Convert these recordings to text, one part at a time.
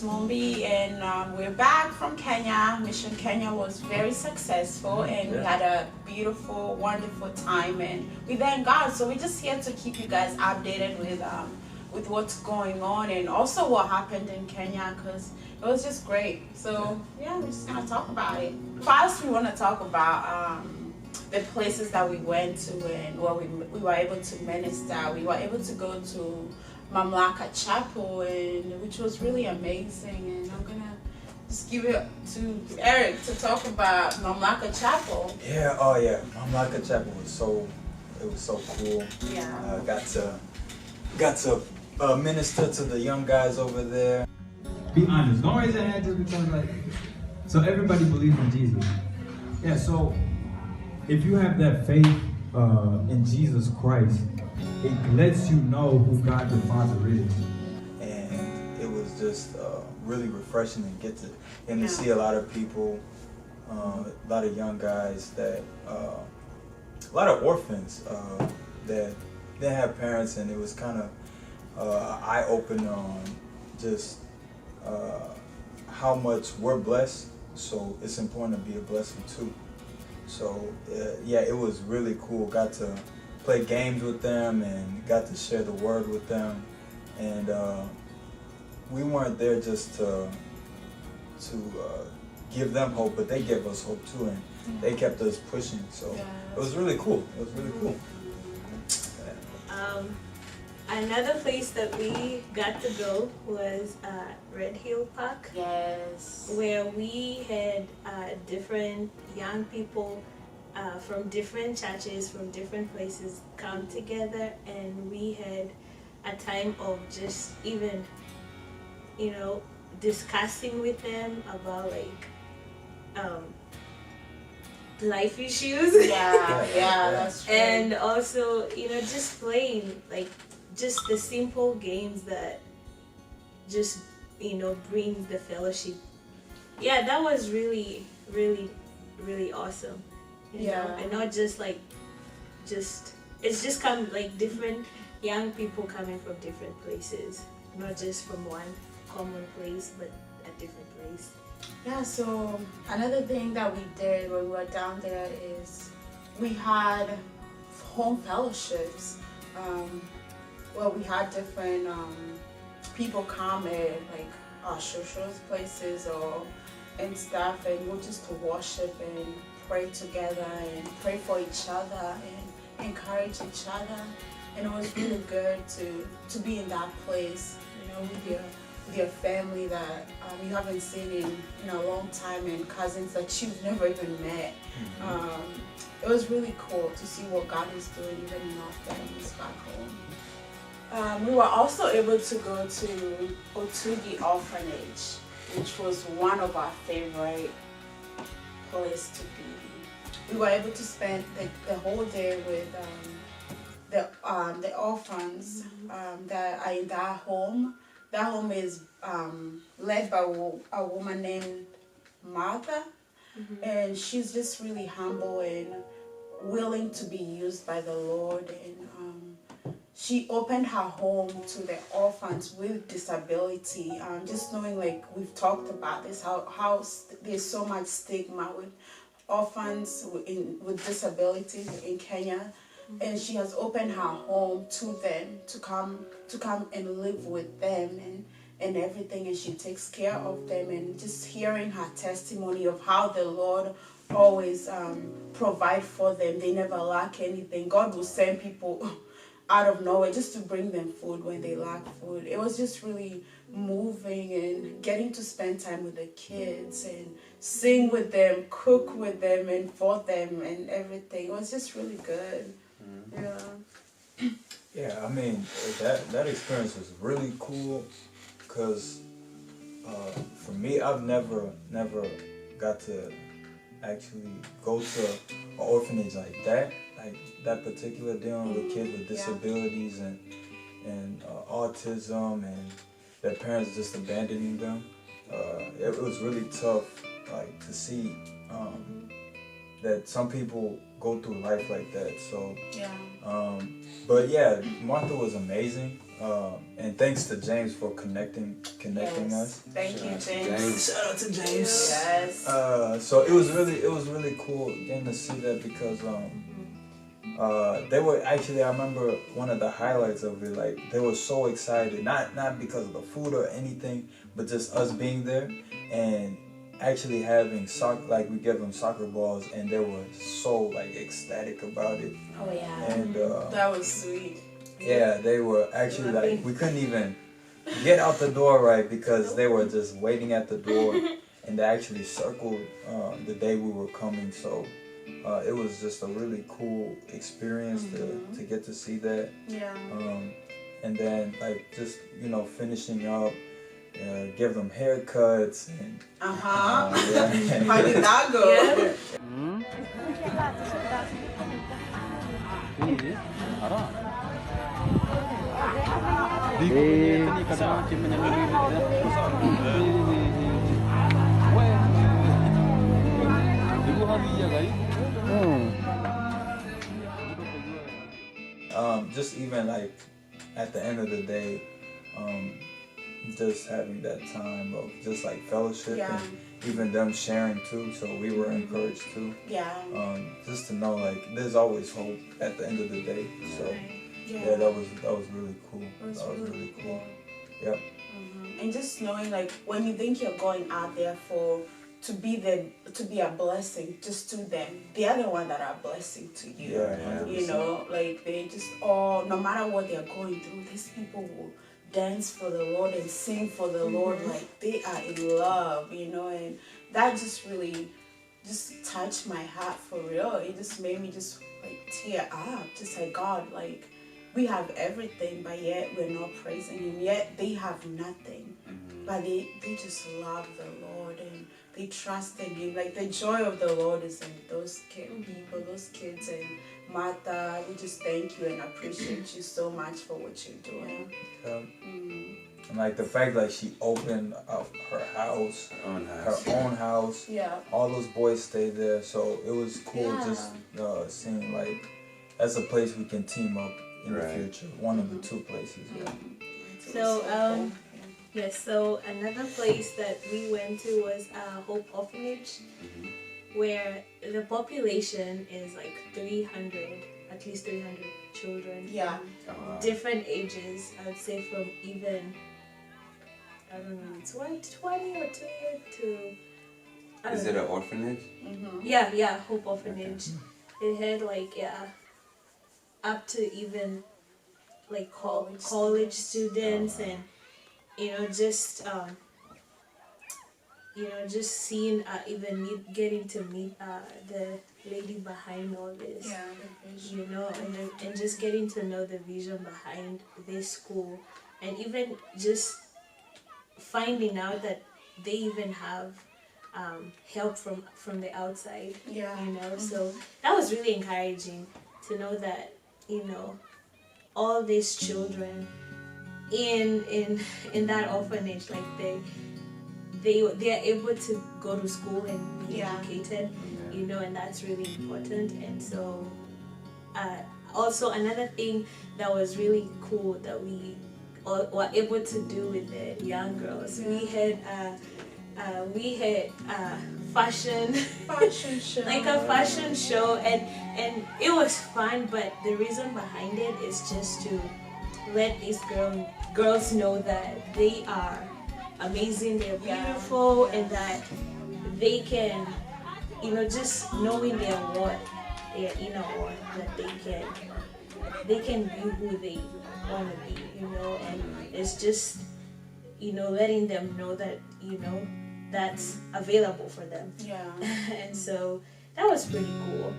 is Mumbi, and we're back from Kenya. Mission Kenya was very successful, and we had a beautiful, wonderful time, and we thank God. So we're just here to keep you guys updated with what's going on, and also what happened in Kenya, because it was just great. So yeah, we're just gonna talk about it. First, we want to talk about the places that we went to and where we were able to minister. We were able to go to Mamlaka Chapel, and which was really amazing. And I'm gonna just give it to Eric to talk about Mamlaka Chapel. Yeah, oh yeah, Mamlaka Chapel was so cool. Yeah. Got to minister to the young guys over there. Be honest. Don't raise your hand just because so everybody believes in Jesus. Yeah, so if you have that faith in Jesus Christ, it lets you know who God the Father is. And it was just really refreshing to see a lot of people, a lot of young guys a lot of orphans that didn't have parents, and it was kind of eye-opener on just how much we're blessed. So it's important to be a blessing too. So yeah, it was really cool. Got to play games with them and got to share the word with them. And we weren't there just to give them hope, but they gave us hope too, and they kept us pushing. So it was really cool. It was really cool. Another place that we got to go was Red Hill Park. Yes. Where we had different young people from different churches, from different places come together, and we had a time of just even, discussing with them about life issues. Yeah, that's true. And also, just playing just the simple games that just bring the fellowship. Yeah, that was really, really, really awesome. You know? And not just it's just come different young people coming from different places, not just from one common place, but a different place. Yeah, so another thing that we did when we were down there is we had home fellowships. Well, we had different people come at church places and stuff, and we'll just worship and pray together and pray for each other and encourage each other. And it was really good to be in that place, with your family that you haven't seen in a long time, and cousins that you've never even met. It was really cool to see what God is doing even in our families back home. We were also able to go to Otugi Orphanage, which was one of our favorite places to be. We were able to spend the whole day with the orphans that are in that home. That home is led by a woman named Martha, and she's just really humble and willing to be used by the Lord. And she opened her home to the orphans with disability. Just knowing, we've talked about this, how there's so much stigma with orphans with disabilities in Kenya. And she has opened her home to them to come and live with them and everything, and she takes care of them. And just hearing her testimony of how the Lord always provide for them, they never lack anything. God will send people out of nowhere just to bring them food when they lack food. It was just really moving, and getting to spend time with the kids and sing with them, cook with them and for them and everything. It was just really good. Yeah, I mean, that experience was really cool, because for me, I've never got to actually go to an orphanage like that particular, dealing with kids with disabilities and autism, and their parents just abandoning them. It was really tough, to see that some people go through life like that. So, Yeah. but yeah, Martha was amazing. And thanks to James for connecting Yes. us. Thank you, Shout out to James. James. Shout out to James. Yes. So it was really cool getting to see that because they were actually, I remember one of the highlights of it, like they were so excited, not because of the food or anything, but just us being there and actually having soccer, like we gave them soccer balls and they were so like ecstatic about it. Oh yeah. And That was sweet. yeah, they were actually like, we couldn't even get out the door right because they were just waiting at the door and they actually circled the day we were coming. So it was just a really cool experience to get to see that. Yeah. And then like just, finishing up, give them haircuts and yeah. How did that go? Yeah. Just even like at the end of the day, just having that time of just like fellowship and even them sharing too, so we were encouraged too. Yeah. Just to know like there's always hope at the end of the day. So yeah, that was really cool. It was That was really really cool. Yep. And just knowing like when you think you're going out there to be a blessing just to them, they are the one that are a blessing to you. Yeah. You know, like they just all, no matter what they're going through, these people will dance for the Lord and sing for the Lord, like they are in love, and that just really just touched my heart for real. It just made me just like tear up, just like God, like we have everything, but yet we're not praising Him. Yet they have nothing, but they just love the Lord and they trust in Him. Like the joy of the Lord is in those people, those kids. And Martha, we just thank you and appreciate you so much for what you're doing. And like the fact that she opened up her house, her own house. Yeah. All those boys stayed there, so it was cool just seeing like that's a place we can team up in the future. One of the two places. Yeah. So yes, so another place that we went to was Hope Orphanage, where the population is like 300, at least 300 children. Yeah. Different ages, I would say from even, I don't know, 20 or 2 to... Is it an orphanage? Yeah, Hope Orphanage. It had like, up to even like college students and, just seeing, getting to meet the lady behind all this. Yeah. And just getting to know the vision behind this school, and even just finding out that they even have help from the outside. Yeah. So that was really encouraging to know that all these children in that orphanage, like they are able to go to school and be educated, and that's really important. And so also another thing that was really cool that we were able to do with the young girls, we had fashion show. like a fashion show, and it was fun, but the reason behind it is just to let these girls know that they are amazing, they're beautiful, and that they can, just knowing their worth, their inner worth, that they can be who they want to be, and it's just, letting them know that, that's available for them. Yeah. And so that was pretty cool.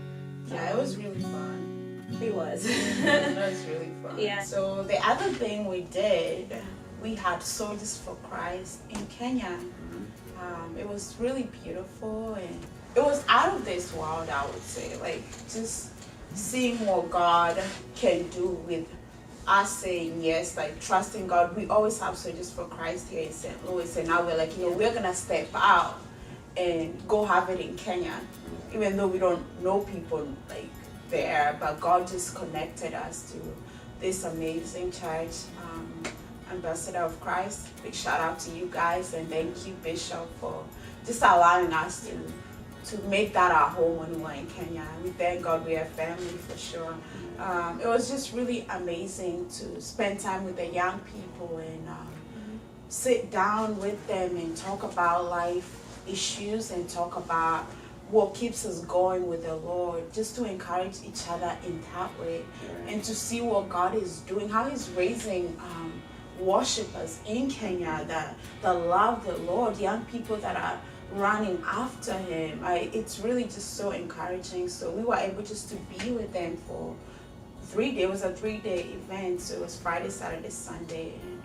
Yeah, it was really fun. It was. That was really fun. Yeah. So the other thing we did, we had Soldiers for Christ in Kenya. It was really beautiful and it was out of this world, I would say. Like just seeing what God can do with us saying yes, like trusting God. We always have Soldiers for Christ here in St. Louis, and now we're like, we're gonna step out and go have it in Kenya. even though we don't know people like there, but God just connected us to this amazing church. Ambassador of Christ, big shout out to you guys, and thank you, Bishop, for just allowing us to make that our home when we were in Kenya. We thank God we are family for sure. It was just really amazing to spend time with the young people and sit down with them and talk about life issues and talk about what keeps us going with the Lord, just to encourage each other in that way, and to see what God is doing, how He's raising worshipers in Kenya that love the Lord, young people that are running after Him. It's really just so encouraging. So we were able just to be with them for 3 days. It was a 3-day event, so it was Friday, Saturday, Sunday, and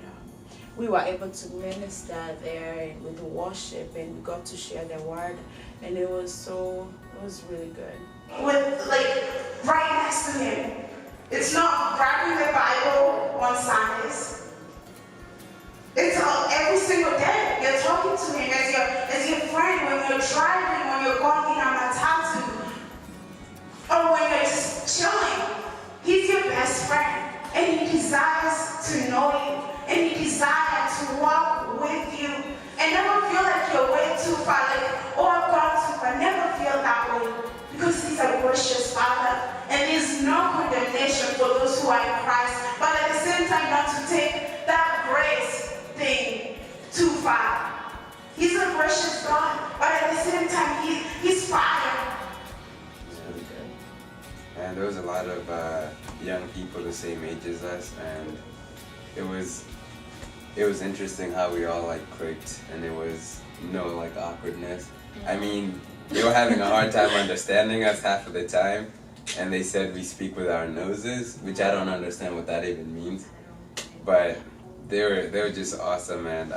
we were able to minister there and with the worship, and we got to share the word, and it was really good. With like right next to Him, it's not grabbing the Bible on Sundays. It's every single day. You're talking to Him as your friend when you're driving, when you're going in a matatu, or when you're just chilling. He's your best friend, and He desires to know you, and He desires to walk with you, and never feel like you're way too far, like, oh, I've gone too far. Never feel that way, because He's a gracious Father, and there's no condemnation for those who are in Christ, but at the same time, not to take that grace thing too far. He's a gracious God, but at the same time, He's fire. And there was a lot of young people the same age as us, and it was interesting how we all like clicked, and there was no like awkwardness. I mean, they were having a hard time understanding us half of the time, and they said we speak with our noses, which I don't understand what that even means, but they were just awesome, and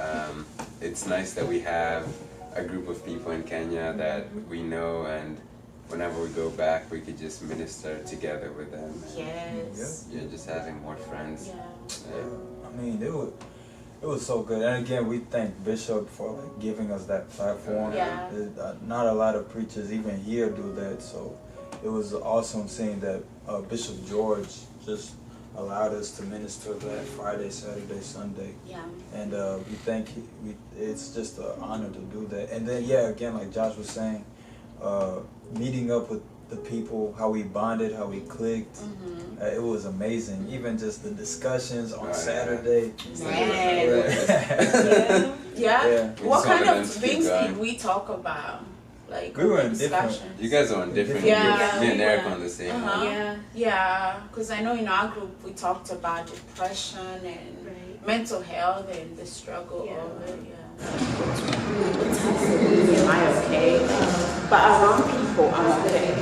it's nice that we have a group of people in Kenya that we know, and whenever we go back, we could just minister together with them. Yes. You're just having more friends. Yeah. I mean, it was so good. And again, we thank Bishop for like giving us that platform. Yeah. Not a lot of preachers even here do that, so it was awesome seeing that Bishop George just allowed us to minister that Friday, Saturday, Sunday. Yeah. And we thank it's just an honor to do that. And then again, like Josh was saying, meeting up with the people, how we bonded, how we clicked, it was amazing. Even just the discussions on Saturday. Yeah. What kind of to things keep did we talk about? Like We were in different- discussions. You guys are on different Yeah, groups. Me and we Eric were. on the same one. Uh-huh. Yeah, because I know in our group we talked about depression and mental health and the struggle of it. Am I okay? But around people, I'm okay.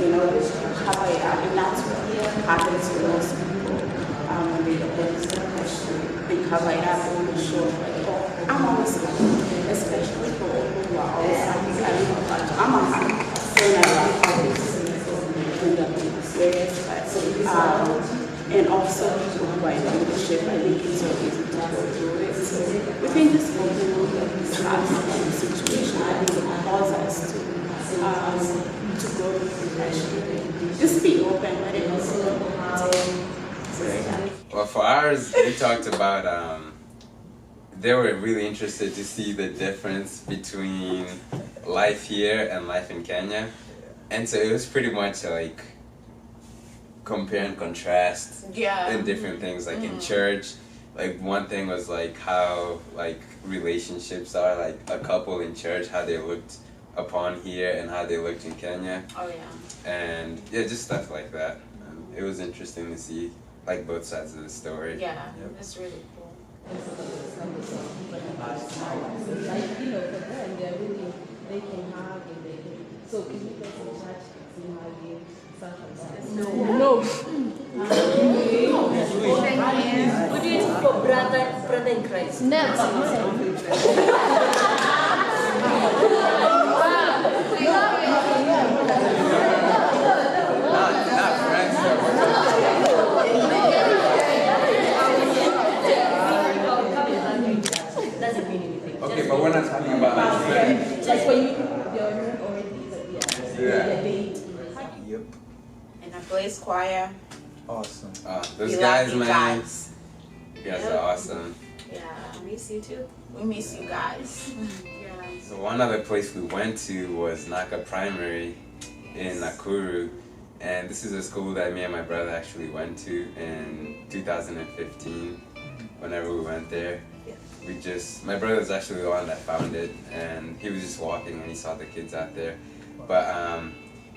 You know, cover it up. And that's what happens to most people. When they get depression, they cover it up and they show like, oh, I'm always okay. Especially for people who are always I'm a saying serious, but and also people who are in leadership, I think it's so easy to go through it. So we can just go through this situation. I think it calls us to go through depression. Just be open, let it go. Well, for ours, we talked about, they were really interested to see the difference between life here and life in Kenya. And so it was pretty much like compare and contrast in different things, like in church. Like one thing was like how like relationships are, like a couple in church, how they looked upon here and how they looked in Kenya. Oh yeah. And just stuff like that. It was interesting to see like both sides of the story. Yeah, that's really cool. Like, you know, for them, they're really, they can hug and they can. So can you guys in church see hugging, stuff like that? No. What do you do for brother in Christ? Not friends, Doesn't mean anything. okay, but we're not talking about like friends. Like when you, your room already is at the end. Yeah. Blaze Choir. Awesome. Those We guys, love you man. guys. You guys are awesome. Yeah, I miss you too. We miss you guys. Yeah. So one other place we went to was Naka Primary in Nakuru. And this is a school that me and my brother actually went to in 2015. Whenever we went there, my brother's actually the one that found it, and he was just walking and he saw the kids out there. But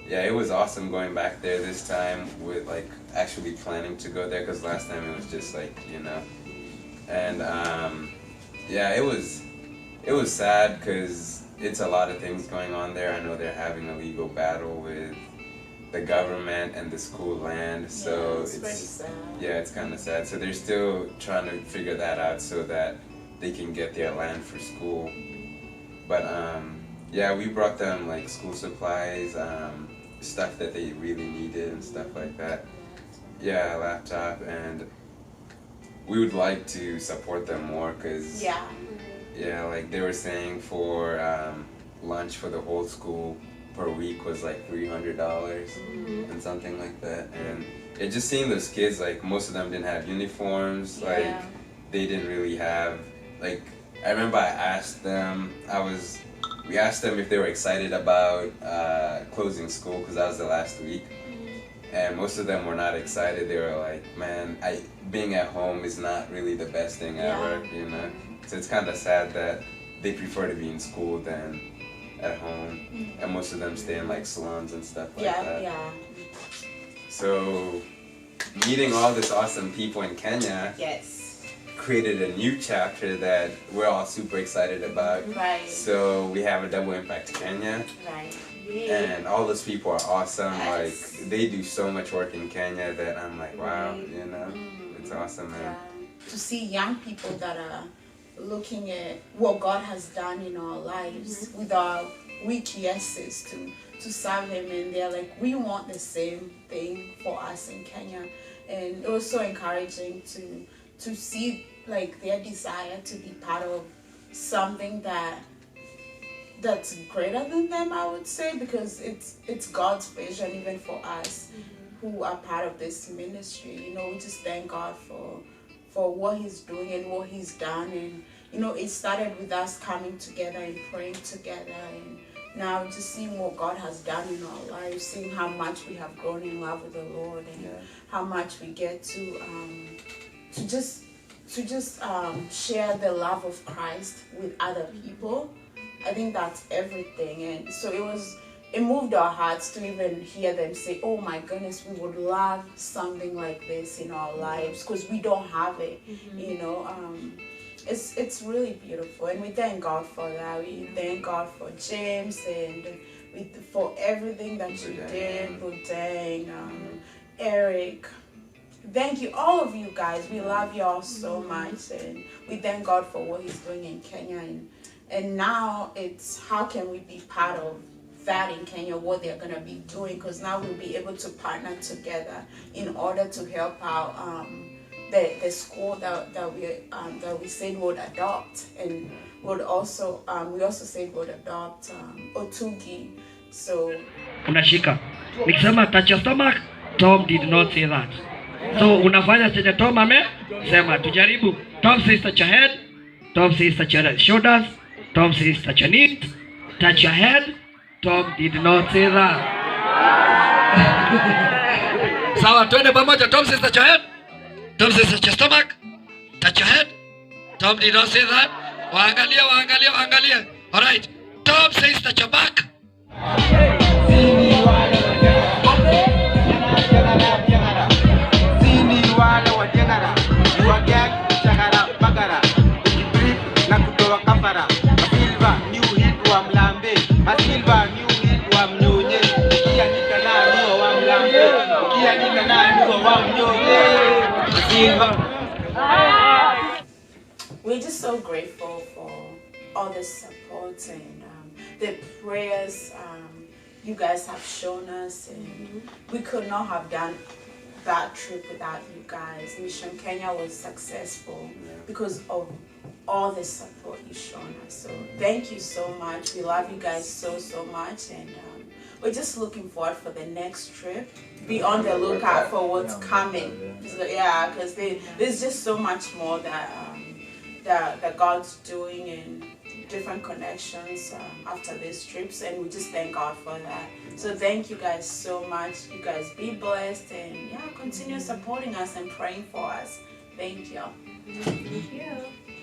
yeah, it was awesome going back there this time with like actually planning to go there, because last time it was just like, you know. And yeah, it was sad because it's a lot of things going on there. I know they're having a legal battle with the government and the school land, so it's pretty sad. Yeah, it's kind of sad. So they're still trying to figure that out so that they can get their land for school. But yeah, we brought them like school supplies, stuff that they really needed and stuff like that. Yeah, a laptop, and we would like to support them more because yeah, like they were saying for lunch for the whole school per week was like $300 and something like that. And it just seeing those kids, like most of them didn't have uniforms, like they didn't really have, like I remember I asked them, we asked them if they were excited about closing school because that was the last week. And most of them were not excited. They were like, man, being at home is not really the best thing ever, you know? So it's kind of sad that they prefer to be in school than at home. And most of them stay in like salons and stuff like that. Yeah. So meeting all this awesome people in Kenya created a new chapter that we're all super excited about. Right. So we have a Double Impact Kenya. Right. And all those people are awesome. Like they do so much work in Kenya that I'm like, wow, you know, it's awesome, man. To see young people that are looking at what God has done in our lives with our weak yeses to serve Him, and they're like, we want the same thing for us in Kenya. And it was so encouraging to see like their desire to be part of something that's greater than them, I would say, because it's God's vision even for us who are part of this ministry. You know, we just thank God for what He's doing and what He's done. And you know, it started with us coming together and praying together, and now just seeing what God has done in our lives, seeing how much we have grown in love with the Lord, and how much we get to just share the love of Christ with other people. I think that's everything. And so it moved our hearts to even hear them say, oh my goodness, we would love something like this in our lives, because we don't have it. You know, it's really beautiful, and we thank God for that. We thank God for James and for everything that you did, Budang, Eric. Thank you, all of you guys. We love you all so much, and we thank God for what He's doing in Kenya. And now it's how can we be part of that in Kenya, what they're going to be doing, because now we'll be able to partner together in order to help out the school that we said would adopt, and would also we also said would adopt Otugi. So unashika nikisema touch your stomach, Tom did not say that. So unafanya chenye Tom amesema. Tujaribu. Tom says touch your head, Tom says touch your shoulders, Tom says touch your knees, touch your head. Tom did not say that. Sawa, twende pamoja. Tom says touch your head, Tom says touch your stomach, touch your head. Tom did not say that. Waangalia. All right. Tom says touch your back. We're just so grateful for all the support and the prayers you guys have shown us, and we could not have done that trip without you guys. Mission Kenya was successful because of all the support He's shown us. So thank you so much. We love you guys so much, and we're just looking forward for the next trip. Be on the lookout for what's coming. So, yeah, because there's just so much more that God's doing and different connections after these trips, and we just thank God for that. So thank you guys so much. You guys be blessed, and continue supporting us and praying for us. Thank you. Thank you.